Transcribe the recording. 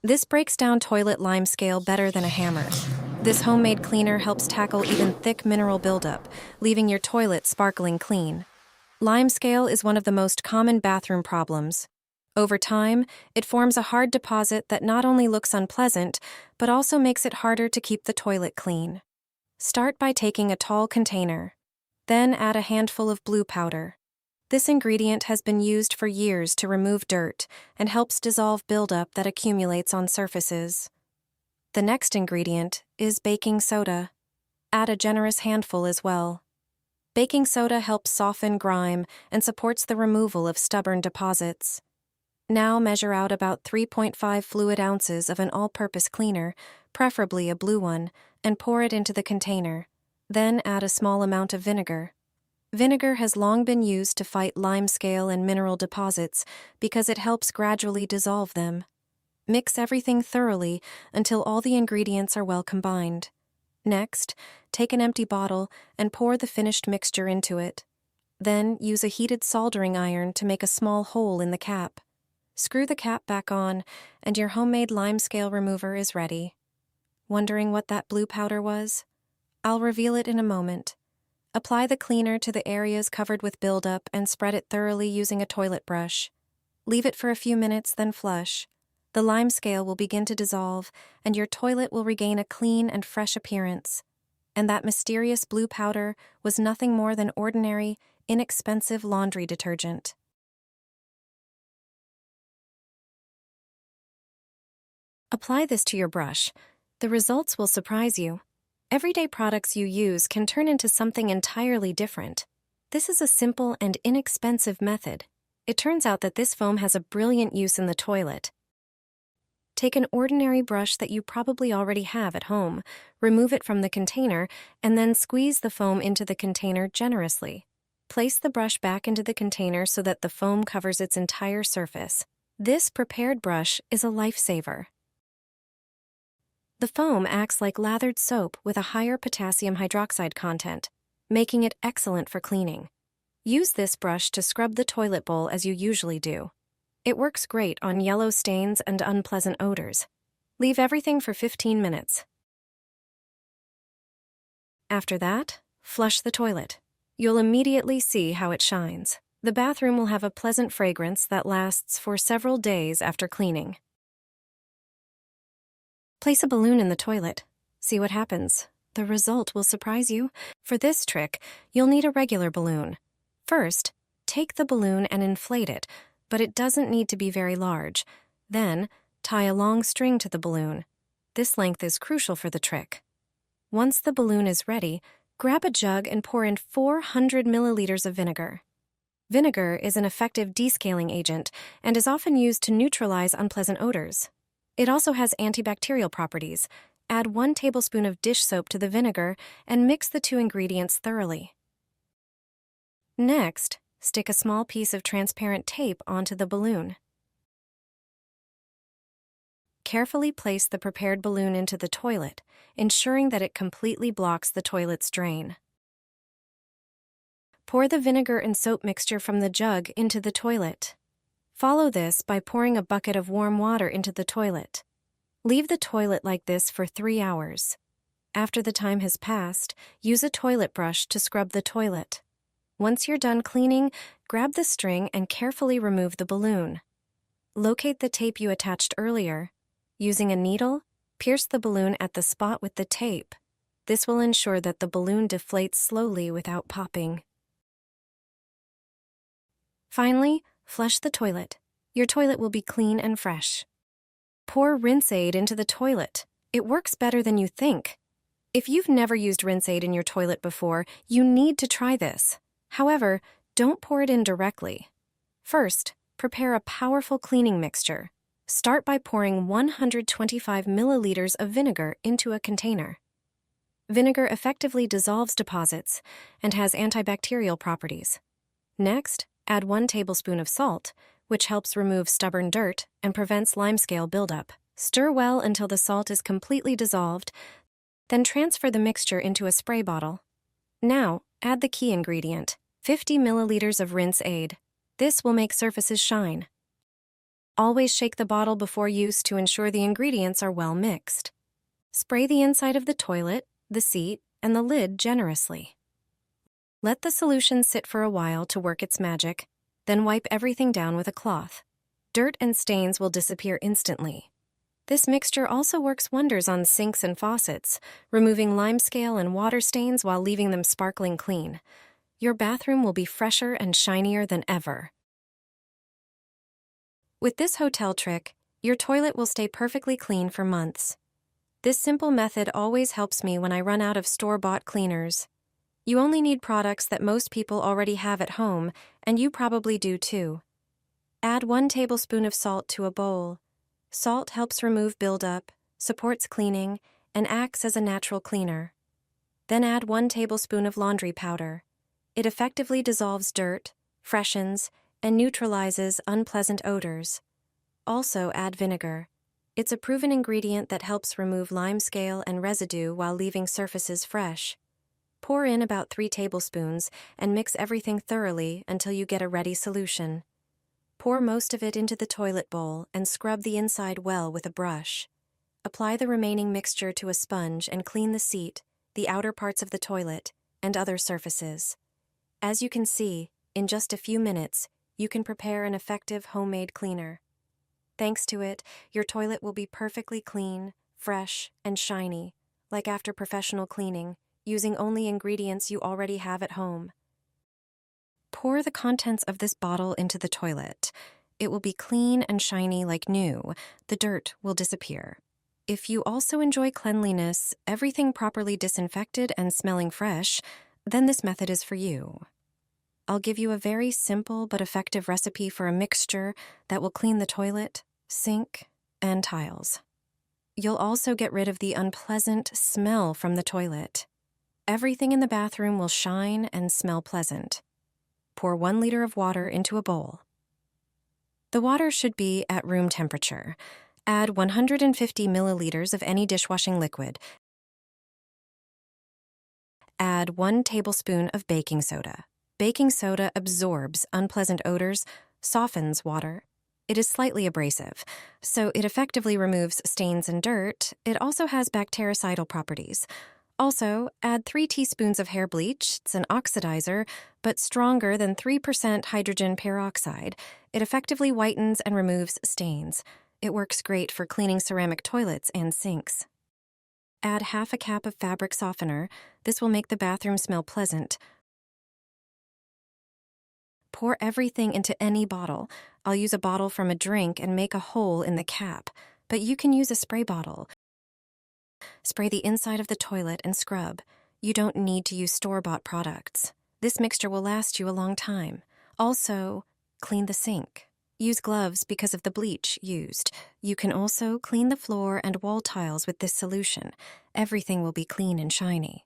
This breaks down toilet limescale better than a hammer. This homemade cleaner helps tackle even thick mineral buildup, leaving your toilet sparkling clean. Limescale is one of the most common bathroom problems. Over time, it forms a hard deposit that not only looks unpleasant, but also makes it harder to keep the toilet clean. Start by taking a tall container. Then add a handful of blue powder. This ingredient has been used for years to remove dirt and helps dissolve buildup that accumulates on surfaces. The next ingredient is baking soda. Add a generous handful as well. Baking soda helps soften grime and supports the removal of stubborn deposits. Now measure out about 3.5 fluid ounces of an all-purpose cleaner, preferably a blue one, and pour it into the container. Then add a small amount of vinegar. Vinegar has long been used to fight limescale and mineral deposits because it helps gradually dissolve them. Mix everything thoroughly until all the ingredients are well combined. Next, take an empty bottle and pour the finished mixture into it. Then use a heated soldering iron to make a small hole in the cap. Screw the cap back on, and your homemade limescale remover is ready. Wondering what that blue powder was? I'll reveal it in a moment. Apply the cleaner to the areas covered with buildup and spread it thoroughly using a toilet brush. Leave it for a few minutes, then flush. The limescale will begin to dissolve, and your toilet will regain a clean and fresh appearance. And that mysterious blue powder was nothing more than ordinary, inexpensive laundry detergent. Apply this to your brush. The results will surprise you. Everyday products you use can turn into something entirely different. This is a simple and inexpensive method. It turns out that this foam has a brilliant use in the toilet. Take an ordinary brush that you probably already have at home, remove it from the container, and then squeeze the foam into the container generously. Place the brush back into the container so that the foam covers its entire surface. This prepared brush is a lifesaver. The foam acts like lathered soap with a higher potassium hydroxide content, making it excellent for cleaning. Use this brush to scrub the toilet bowl as you usually do. It works great on yellow stains and unpleasant odors. Leave everything for 15 minutes. After that, flush the toilet. You'll immediately see how it shines. The bathroom will have a pleasant fragrance that lasts for several days after cleaning. Place a balloon in the toilet. See what happens. The result will surprise you. For this trick, you'll need a regular balloon. First, take the balloon and inflate it, but it doesn't need to be very large. Then, tie a long string to the balloon. This length is crucial for the trick. Once the balloon is ready, grab a jug and pour in 400 milliliters of vinegar. Vinegar is an effective descaling agent and is often used to neutralize unpleasant odors. It also has antibacterial properties. Add 1 tablespoon of dish soap to the vinegar and mix the two ingredients thoroughly. Next, stick a small piece of transparent tape onto the balloon. Carefully place the prepared balloon into the toilet, ensuring that it completely blocks the toilet's drain. Pour the vinegar and soap mixture from the jug into the toilet. Follow this by pouring a bucket of warm water into the toilet. Leave the toilet like this for 3 hours. After the time has passed, use a toilet brush to scrub the toilet. Once you're done cleaning, grab the string and carefully remove the balloon. Locate the tape you attached earlier. Using a needle, pierce the balloon at the spot with the tape. This will ensure that the balloon deflates slowly without popping. Finally, flush the toilet. Your toilet will be clean and fresh. Pour rinse aid into the toilet. It works better than you think. If you've never used rinse aid in your toilet before, you need to try this. However, don't pour it in directly. First, prepare a powerful cleaning mixture. Start by pouring 125 milliliters of vinegar into a container. Vinegar effectively dissolves deposits and has antibacterial properties. Next, add 1 tablespoon of salt, which helps remove stubborn dirt and prevents limescale buildup. Stir well until the salt is completely dissolved, then transfer the mixture into a spray bottle. Now, add the key ingredient, 50 milliliters of rinse aid. This will make surfaces shine. Always shake the bottle before use to ensure the ingredients are well mixed. Spray the inside of the toilet, the seat, and the lid generously. Let the solution sit for a while to work its magic, then wipe everything down with a cloth. Dirt and stains will disappear instantly. This mixture also works wonders on sinks and faucets, removing limescale and water stains while leaving them sparkling clean. Your bathroom will be fresher and shinier than ever. With this hotel trick, your toilet will stay perfectly clean for months. This simple method always helps me when I run out of store-bought cleaners. You only need products that most people already have at home, and you probably do too. Add 1 tablespoon of salt to a bowl. Salt helps remove buildup, supports cleaning, and acts as a natural cleaner. Then add 1 tablespoon of laundry powder. It effectively dissolves dirt, freshens, and neutralizes unpleasant odors. Also add vinegar. It's a proven ingredient that helps remove limescale and residue while leaving surfaces fresh. Pour in about 3 tablespoons and mix everything thoroughly until you get a ready solution. Pour most of it into the toilet bowl and scrub the inside well with a brush. Apply the remaining mixture to a sponge and clean the seat, the outer parts of the toilet, and other surfaces. As you can see, in just a few minutes, you can prepare an effective homemade cleaner. Thanks to it, your toilet will be perfectly clean, fresh, and shiny, like after professional cleaning, using only ingredients you already have at home. Pour the contents of this bottle into the toilet. It will be clean and shiny like new. The dirt will disappear. If you also enjoy cleanliness, everything properly disinfected and smelling fresh, then this method is for you. I'll give you a very simple but effective recipe for a mixture that will clean the toilet, sink, and tiles. You'll also get rid of the unpleasant smell from the toilet. Everything in the bathroom will shine and smell pleasant. Pour 1 liter of water into a bowl. The water should be at room temperature. Add 150 milliliters of any dishwashing liquid. Add 1 tablespoon of baking soda. Baking soda absorbs unpleasant odors, softens water. It is slightly abrasive, so it effectively removes stains and dirt. It also has bactericidal properties. Also, add 3 teaspoons of hair bleach. It's an oxidizer, but stronger than 3% hydrogen peroxide. It effectively whitens and removes stains. It works great for cleaning ceramic toilets and sinks. Add half a cap of fabric softener. This will make the bathroom smell pleasant. Pour everything into any bottle. I'll use a bottle from a drink and make a hole in the cap, but you can use a spray bottle. Spray the inside of the toilet and scrub. You don't need to use store-bought products. This mixture will last you a long time. Also, clean the sink. Use gloves because of the bleach used. You can also clean the floor and wall tiles with this solution. Everything will be clean and shiny.